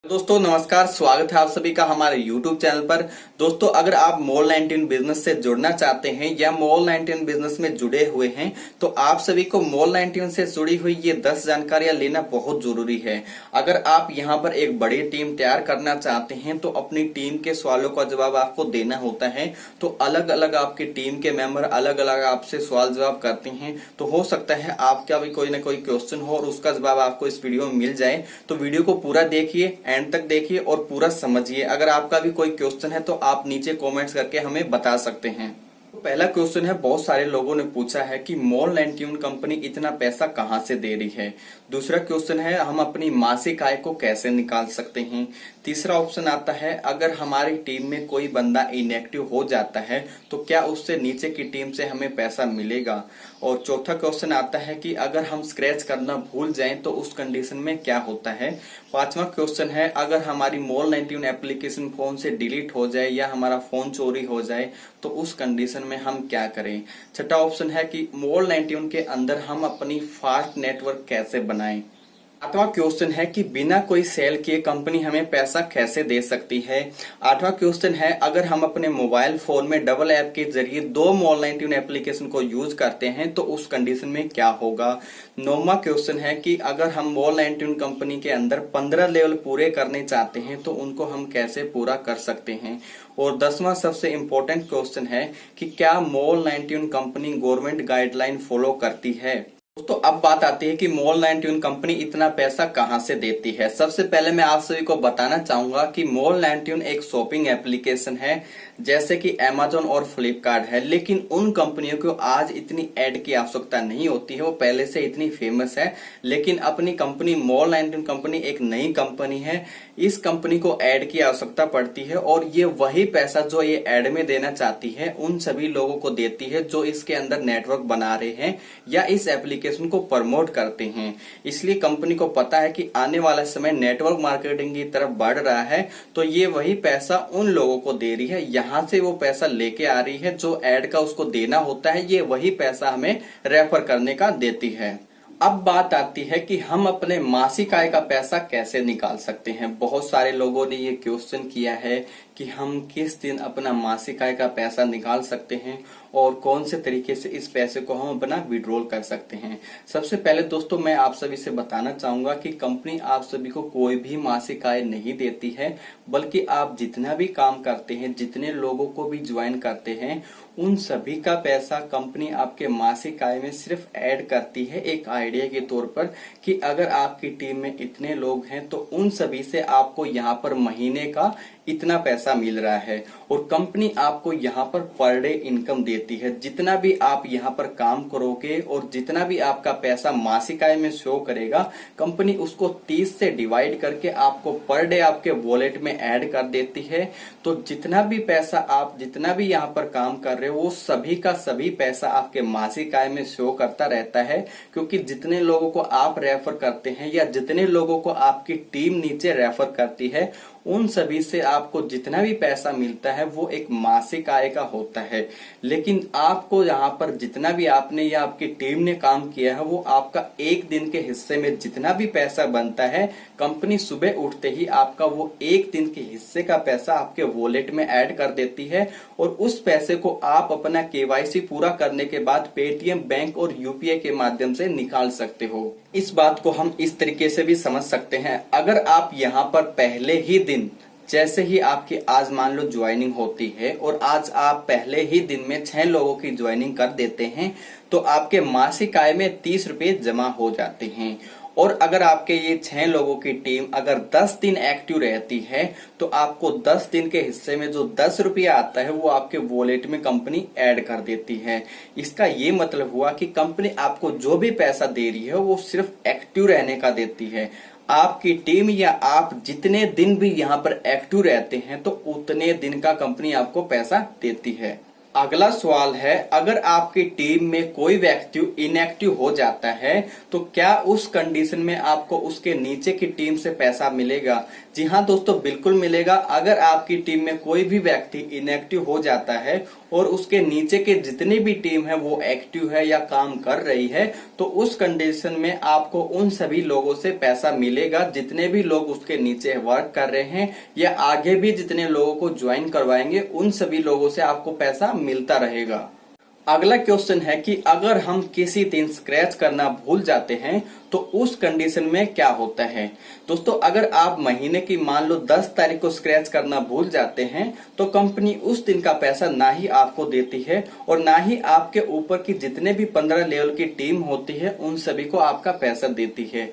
दोस्तों नमस्कार, स्वागत है आप सभी का हमारे YouTube चैनल पर। दोस्तों अगर आप मॉल 19 बिजनेस से जुड़ना चाहते हैं या मॉल 19 बिजनेस में जुड़े हुए हैं तो आप सभी को मॉल 19 से जुड़ी हुई ये 10 जानकारियां लेना बहुत जरूरी है। अगर आप यहां पर एक बड़ी टीम तैयार करना चाहते हैं तो अपनी टीम के सवालों का जवाब आपको देना होता है। तो अलग अलग आपकी टीम के मेंबर अलग अलग आपसे सवाल जवाब करते हैं, तो हो सकता है आपका भी कोई ना कोई क्वेश्चन हो और उसका जवाब आपको इस वीडियो में मिल जाए। तो वीडियो को पूरा देखिए, एंड तक देखिए और पूरा समझिए। अगर आपका भी कोई क्वेश्चन है तो आप नीचे कमेंट्स करके हमें बता सकते हैं। तो पहला क्वेश्चन है, बहुत सारे लोगों ने पूछा है कि मॉल 19 कंपनी इतना पैसा कहां से दे रही है। दूसरा क्वेश्चन है, हम अपनी मासिक आय को कैसे निकाल सकते हैं। तीसरा ऑप्शन आता है, अगर हमारी टीम में कोई बंदा इनएक्टिव हो जाता है तो क्या उससे नीचे की टीम से हमें पैसा मिलेगा। और चौथा क्वेश्चन आता है कि अगर हम स्क्रैच करना भूल जाएं तो उस कंडीशन में क्या होता है। पांचवा क्वेश्चन है, अगर हमारी मॉल 19 एप्लीकेशन फोन से डिलीट हो जाए या हमारा फोन चोरी हो जाए तो उस कंडीशन में हम क्या करें। छठा ऑप्शन है कि मॉल 19 के अंदर हम अपनी फास्ट नेटवर्क कैसे बनाएं। आठवां क्वेश्चन है कि बिना कोई सेल किए कंपनी हमें पैसा कैसे दे सकती है। आठवां क्वेश्चन है, अगर हम अपने मोबाइल फोन में डबल ऐप के जरिए 2 मॉल 19 एप्लीकेशन को यूज करते हैं तो उस कंडीशन में क्या होगा। नौवां क्वेश्चन है कि अगर हम मॉल 19 कंपनी के अंदर 15 लेवल पूरे करने चाहते हैं तो उनको हम कैसे पूरा कर सकते हैं। और 10वां सबसे इम्पोर्टेंट क्वेश्चन है कि क्या mall 19 company government guideline follow करती है। दोस्तों अब बात आती है कि मॉल 19 कंपनी इतना पैसा कहां से देती है। सबसे पहले मैं आप सभी को बताना चाहूंगा कि मॉल 19 एक शॉपिंग एप्लीकेशन है जैसे कि Amazon और फ्लिपकार्ट है, लेकिन उन कंपनियों को आज इतनी ऐड की आवश्यकता नहीं होती है, वो पहले से इतनी फेमस है। लेकिन अपनी कंपनी मॉल 19 कंपनी एक नई कंपनी है, इस कंपनी को ऐड की आवश्यकता पड़ती है और ये वही पैसा जो ये ऐड में देना चाहती है उन सभी लोगों को देती है जो इसके अंदर नेटवर्क बना रहे हैं या इस एप्लीकेशन को प्रमोट करते हैं। इसलिए कंपनी को पता है कि आने वाला समय नेटवर्क मार्केटिंग की तरफ बढ़ रहा है, तो ये वही पैसा उन लोगों को दे रही है, यहां से वो पैसा लेके आ रही है। जो ऐड का उसको देना होता है ये वही पैसा हमें रेफर करने का देती है। अब बात आती है कि हम अपने मासिक आय का पैसा कैसे निकाल सकते हैं। बहुत सारे लोगों ने ये क्वेश्चन किया है कि हम किस दिन अपना मासिक आय का पैसा निकाल सकते हैं और कौन से तरीके से इस पैसे को हम अपना विड्रॉल कर सकते हैं। सबसे पहले दोस्तों मैं आप सभी से बताना चाहूंगा कि कंपनी आप सभी को कोई भी मासिक आय नहीं देती है, बल्कि आप जितना भी काम करते हैं, जितने लोगों को भी ज्वाइन करते हैं, उन सभी का पैसा कंपनी आपके मासिक आय में सिर्फ ऐड करती है एक आइडिया के तौर पर कि अगर आपकी टीम में इतने लोग हैं तो उन सभी से आपको यहाँ पर महीने का इतना पैसा मिल रहा है और कंपनी आपको यहाँ पर डे इनकम देती है। जितना भी आप यहाँ पर काम करोगे और जितना भी आपका पैसा मासिक आय में शो करेगा, कंपनी उसको 30 से डिवाइड करके आपको पर डे आपके वॉलेट में ऐड कर देती है। तो जितना भी पैसा आप जितना भी यहाँ पर काम कर रहे हो वो सभी का सभी पैसा आपके मासिक आय में शो करता रहता है, क्योंकि जितने लोगों को आप रेफर करते हैं या जितने लोगों को आपकी टीम नीचे रेफर करती है उन सभी से आपको जितना भी पैसा मिलता है वो एक मासिक आय का होता है। लेकिन आपको यहाँ पर जितना भी आपने या आपकी टीम ने काम किया है वो आपका एक दिन के हिस्से में जितना भी पैसा बनता है, कंपनी सुबह उठते ही आपका वो एक दिन के हिस्से का पैसा आपके वॉलेट में ऐड कर देती है और उस पैसे को आप अपना KYC पूरा करने के बाद पेटीएम, बैंक और UPI के माध्यम से निकाल सकते हो। इस बात को हम इस तरीके से भी समझ सकते हैं, अगर आप यहाँ पर पहले ही दिन जैसे ही आपकी आज मान लो ज्वाइनिंग होती है और आज आप पहले ही दिन में 6 लोगों की ज्वाइनिंग कर देते हैं तो आपके मासिक आय में 30 रुपए जमा हो जाते हैं। और अगर आपके ये 6 लोगों की टीम अगर 10 दिन एक्टिव रहती है तो आपको 10 दिन के हिस्से में जो 10 रुपया आता है वो आपके वॉलेट में कंपनी ऐड कर देती है। इसका ये मतलब हुआ कि कंपनी आपको जो भी पैसा दे रही है वो सिर्फ एक्टिव रहने का देती है। आपकी टीम या आप जितने दिन भी यहाँ पर एक्टिव रहते हैं तो उतने दिन का कंपनी आपको पैसा देती है। अगला सवाल है, अगर आपकी टीम में कोई व्यक्ति इनएक्टिव हो जाता है तो क्या उस कंडीशन में आपको उसके नीचे की टीम से पैसा मिलेगा। जी हाँ दोस्तों, बिल्कुल मिलेगा। अगर आपकी टीम में कोई भी व्यक्ति इनएक्टिव हो जाता है और उसके नीचे के जितनी भी टीम है वो एक्टिव है या काम कर रही है, तो उस कंडीशन में आपको उन सभी लोगों से पैसा मिलेगा जितने भी लोग उसके नीचे वर्क कर रहे हैं, या आगे भी जितने लोगों को ज्वाइन करवाएंगे उन सभी लोगों से आपको पैसा मिलता रहेगा। अगला क्वेश्चन है कि अगर हम किसी दिन स्क्रैच करना भूल जाते हैं तो उस कंडीशन में क्या होता है। दोस्तों, अगर आप महीने की मान लो 10 तारीख को स्क्रैच करना भूल जाते हैं तो कंपनी उस दिन का पैसा ना ही आपको देती है और ना ही आपके ऊपर की जितने भी 15 लेवल की टीम होती है उन सभी को आपका पैसा देती है।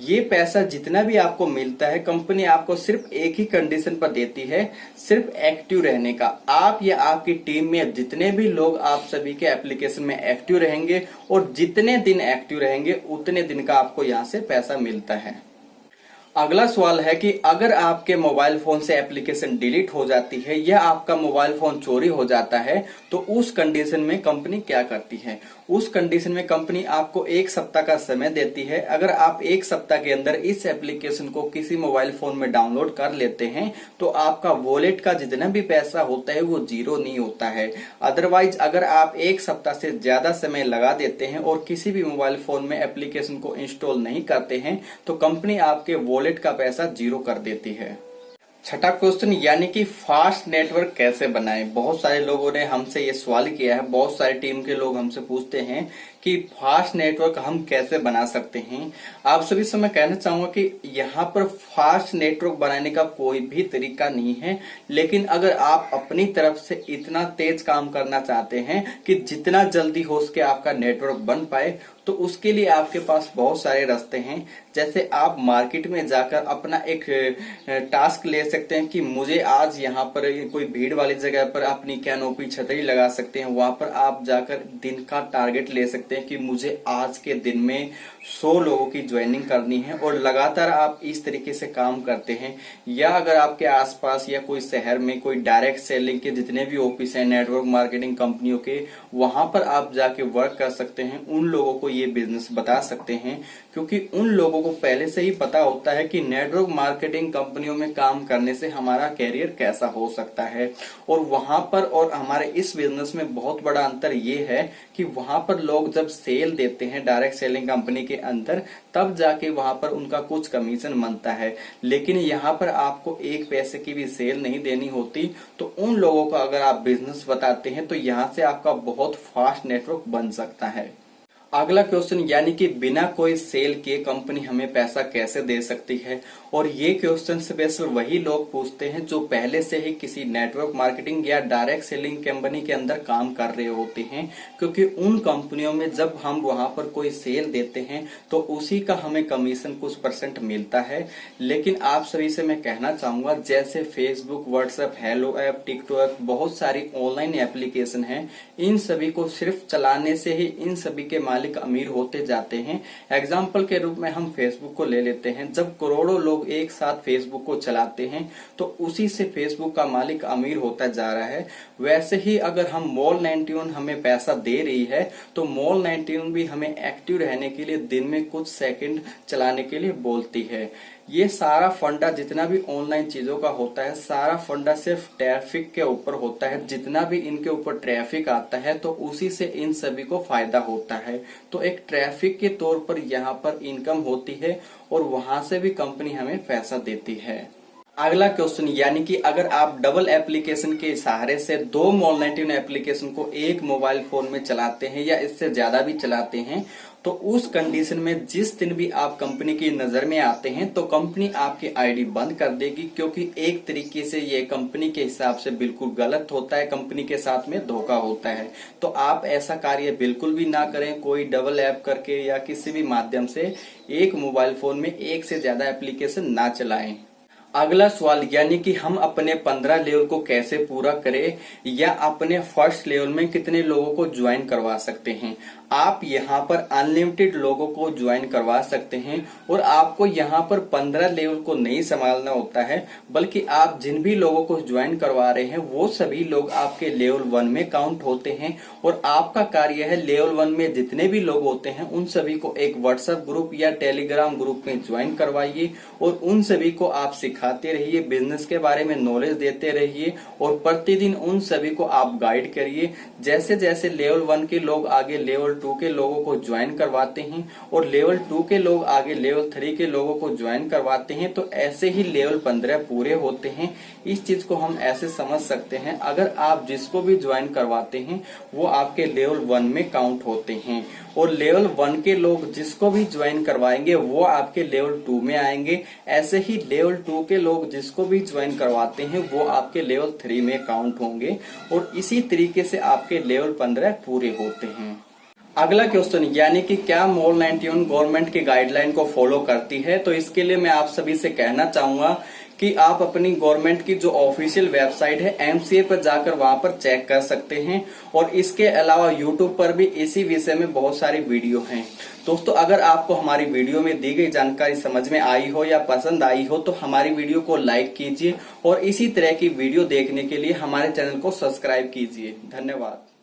ये पैसा जितना भी आपको मिलता है कंपनी आपको सिर्फ एक ही कंडीशन पर देती है, सिर्फ एक्टिव रहने का। आप या आपकी टीम में जितने भी लोग आप सभी के एप्लीकेशन में एक्टिव रहेंगे और जितने दिन एक्टिव रहेंगे उतने दिन का आपको यहाँ से पैसा मिलता है। अगला सवाल है कि अगर आपके मोबाइल फोन से एप्लीकेशन डिलीट हो जाती है या आपका मोबाइल फोन चोरी हो जाता है तो उस कंडीशन में कंपनी क्या करती है। उस कंडीशन में कंपनी आपको 1 सप्ताह का समय देती है। अगर आप 1 सप्ताह के अंदर इस एप्लीकेशन को किसी मोबाइल फोन में डाउनलोड कर लेते हैं तो आपका वॉलेट का जितना भी पैसा होता है वो जीरो नहीं होता है। अदरवाइज अगर आप 1 सप्ताह से ज्यादा समय लगा देते हैं और किसी भी मोबाइल फोन में एप्लीकेशन को इंस्टॉल नहीं करते हैं तो कंपनी आपके वॉलेट का पैसा जीरो कर देती है। छठा क्वेश्चन यानी कि फास्ट नेटवर्क कैसे बनाएं। बहुत सारे लोगों ने हमसे ये सवाल किया है, बहुत सारी टीम के लोग हमसे पूछते हैं कि फास्ट नेटवर्क हम कैसे बना सकते हैं। आप सभी से मैं कहना चाहूंगा कि यहाँ पर फास्ट नेटवर्क बनाने का कोई भी तरीका नहीं है, लेकिन अगर आप अपनी तरफ से इतना तेज काम करना चाहते हैं कि जितना जल्दी हो सके आपका नेटवर्क बन पाए तो उसके लिए आपके पास बहुत सारे रास्ते हैं। जैसे आप मार्केट में जाकर अपना एक टास्क ले सकते हैं कि मुझे आज यहाँ पर कोई भीड़ वाली जगह पर अपनी कैनोपी छतरी लगा सकते हैं, वहां पर आप जाकर दिन का टारगेट ले सकते हैं कि मुझे आज के दिन में 100 लोगों की ज्वाइनिंग करनी है और लगातार आप इस तरीके से काम करते हैं। या अगर आपके आसपास या कोई शहर में कोई डायरेक्ट सेलिंग के जितने भी ऑफिस हैं नेटवर्क मार्केटिंग कंपनियों के, वहां पर आप जाके वर्क कर सकते हैं, उन लोगों को ये बिजनेस बता सकते हैं, क्योंकि उन लोगों को पहले से ही पता होता है कि नेटवर्क मार्केटिंग कंपनियों में काम करने से हमारा कैरियर कैसा हो सकता है। और वहां पर और हमारे इस बिजनेस में बहुत बड़ा अंतर ये है कि वहां पर लोग जब सेल देते हैं डायरेक्ट सेलिंग कंपनी के अंदर तब जाके वहां पर उनका कुछ कमीशन बनता है, लेकिन यहाँ पर आपको 1 पैसे की भी सेल नहीं देनी होती। तो उन लोगों को अगर आप बिजनेस बताते हैं तो यहाँ से आपका बहुत फास्ट नेटवर्क बन सकता है। अगला क्वेश्चन यानी कि बिना कोई सेल के कंपनी हमें पैसा कैसे दे सकती है। और ये क्वेश्चन स्पेशल वही लोग पूछते हैं जो पहले से ही किसी नेटवर्क मार्केटिंग या डायरेक्ट सेलिंग कंपनी के अंदर काम कर रहे होते हैं, क्योंकि उन कंपनियों में जब हम वहां पर कोई सेल देते हैं तो उसी का हमें कमीशन कुछ % मिलता है। लेकिन आप सभी से मैं कहना चाहूंगा जैसे Facebook, WhatsApp, hello app, TikTok, बहुत सारी ऑनलाइन एप्लीकेशन है, इन सभी को सिर्फ चलाने से ही इन सभी के मालिक अमीर होते जाते हैं। एग्जाम्पल के रूप में हम फेसबुक को ले लेते हैं, जब करोड़ों लोग एक साथ फेसबुक को चलाते हैं तो उसी से फेसबुक का मालिक अमीर होता जा रहा है। वैसे ही अगर हम मॉल 91 हमें पैसा दे रही है तो मॉल 91 भी हमें एक्टिव रहने के लिए दिन में कुछ सेकंड चलाने के लिए बोलती है। ये सारा फंडा जितना भी ऑनलाइन चीजों का होता है, सारा फंडा सिर्फ ट्रैफिक के ऊपर होता है। जितना भी इनके ऊपर ट्रैफिक आता है तो उसी से इन सभी को फायदा होता है। तो एक ट्रैफिक के तौर पर यहाँ पर इनकम होती है और वहां से भी कंपनी हमें पैसा देती है। अगला क्वेश्चन यानी कि अगर आप डबल एप्लीकेशन के सहारे से 2 मॉल 91 एप्लीकेशन को एक मोबाइल फोन में चलाते हैं या इससे ज्यादा भी चलाते हैं तो उस कंडीशन में जिस दिन भी आप कंपनी की नजर में आते हैं तो कंपनी आपकी आईडी बंद कर देगी, क्योंकि एक तरीके से ये कंपनी के हिसाब से बिल्कुल गलत होता है, कंपनी के साथ में धोखा होता है। तो आप ऐसा कार्य बिल्कुल भी ना करें, कोई डबल ऐप करके या किसी भी माध्यम से एक मोबाइल फोन में एक से ज्यादा एप्लीकेशन ना चलाएं। अगला सवाल यानी कि हम अपने 15 लेवल को कैसे पूरा करें या अपने फर्स्ट लेवल में कितने लोगों को ज्वाइन करवा सकते हैं। आप यहाँ पर अनलिमिटेड लोगों को ज्वाइन करवा सकते हैं और आपको यहाँ पर 15 लेवल को नहीं संभालना होता है, बल्कि आप जिन भी लोगों को ज्वाइन करवा रहे हैं वो सभी लोग आपके लेवल 1 में काउंट होते हैं। और आपका कार्य है लेवल 1 में जितने भी लोग होते हैं उन सभी को एक व्हाट्सएप ग्रुप या टेलीग्राम ग्रुप में ज्वाइन करवाइए और उन सभी को आप सिखा सिखाते रहिए, बिजनेस के बारे में नॉलेज देते रहिए और प्रतिदिन उन सभी को आप गाइड करिए। जैसे जैसे लेवल 1 के लोग आगे लेवल 2 के लोगों को ज्वाइन करवाते हैं और लेवल 2 के लोग आगे लेवल 3 के लोगों को ज्वाइन करवाते हैं, तो ऐसे ही लेवल 15 पूरे होते हैं। इस चीज को हम ऐसे समझ सकते हैं, अगर आप जिसको भी ज्वाइन करवाते हैं वो आपके लेवल 1 में काउंट होते हैं और लेवल 1 के लोग जिसको भी ज्वाइन करवाएंगे वो आपके लेवल 2 में आएंगे। ऐसे ही लेवल 2 के लोग जिसको भी ज्वाइन करवाते हैं वो आपके लेवल 3 में काउंट होंगे और इसी तरीके से आपके लेवल 15 पूरे होते हैं। अगला क्वेश्चन, यानी कि क्या मॉल 91 गवर्नमेंट की गाइडलाइन को फॉलो करती है? तो इसके लिए मैं आप सभी से कहना चाहूंगा कि आप अपनी गवर्नमेंट की जो ऑफिशियल वेबसाइट है MCA पर जाकर वहां पर चेक कर सकते हैं और इसके अलावा YouTube पर भी इसी विषय में बहुत सारी वीडियो हैं। दोस्तों, अगर आपको हमारी वीडियो में दी गई जानकारी समझ में आई हो या पसंद आई हो तो हमारी वीडियो को लाइक कीजिए और इसी तरह की वीडियो देखने के लिए हमारे चैनल को सब्सक्राइब कीजिए। धन्यवाद।